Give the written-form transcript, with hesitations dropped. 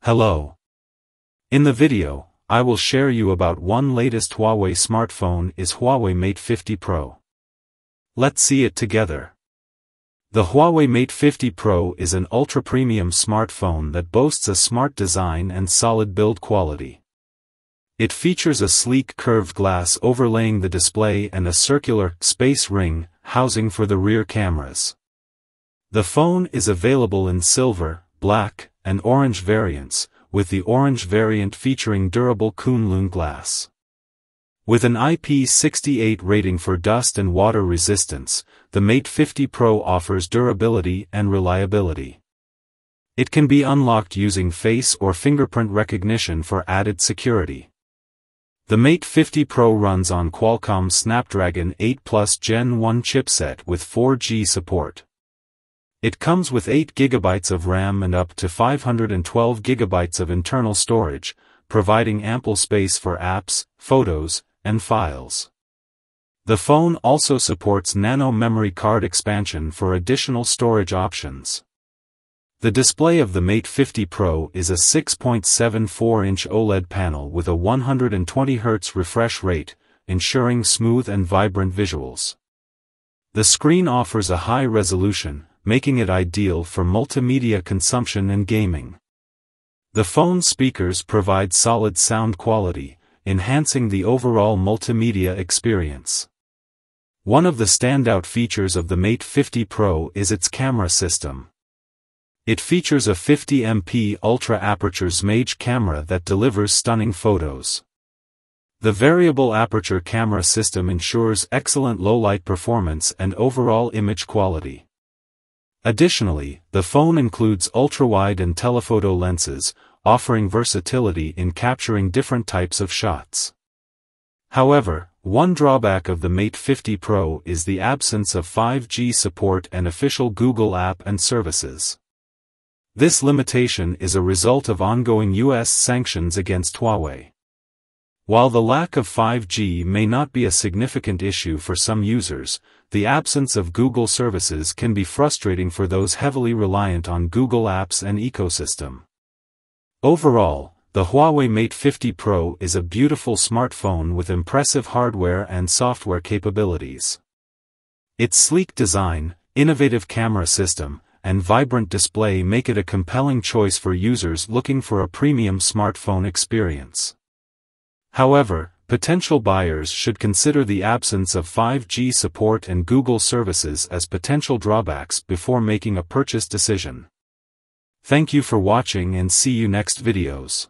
Hello. In the video, I will share you about one latest Huawei smartphone is Huawei Mate 50 Pro. Let's see it together. The Huawei Mate 50 Pro is an ultra-premium smartphone that boasts a smart design and solid build quality. It features a sleek curved glass overlaying the display and a circular space ring housing for the rear cameras. The phone is available in silver, black, and orange variants, with the orange variant featuring durable Kunlun Glass. With an IP68 rating for dust and water resistance, the Mate 50 Pro offers durability and reliability. It can be unlocked using face or fingerprint recognition for added security. The Mate 50 Pro runs on Qualcomm's Snapdragon 8 Plus Gen 1 chipset with 4G support. It comes with 8 GB of RAM and up to 512 GB of internal storage, providing ample space for apps, photos, and files. The phone also supports nano memory card expansion for additional storage options. The display of the Mate 50 Pro is a 6.74-inch OLED panel with a 120 Hz refresh rate, ensuring smooth and vibrant visuals. The screen offers a high resolution, making it ideal for multimedia consumption and gaming. The phone's speakers provide solid sound quality, enhancing the overall multimedia experience. One of the standout features of the Mate 50 Pro is its camera system. It features a 50MP ultra aperture ZMage camera that delivers stunning photos. The variable aperture camera system ensures excellent low-light performance and overall image quality. Additionally, the phone includes ultra-wide and telephoto lenses, offering versatility in capturing different types of shots. However, one drawback of the Mate 50 Pro is the absence of 5G support and official Google app and services. This limitation is a result of ongoing US sanctions against Huawei. While the lack of 5G may not be a significant issue for some users, the absence of Google services can be frustrating for those heavily reliant on Google apps and ecosystem. Overall, the Huawei Mate 50 Pro is a beautiful smartphone with impressive hardware and software capabilities. Its sleek design, innovative camera system, and vibrant display make it a compelling choice for users looking for a premium smartphone experience. However, potential buyers should consider the absence of 5G support and Google services as potential drawbacks before making a purchase decision. Thank you for watching and see you next videos.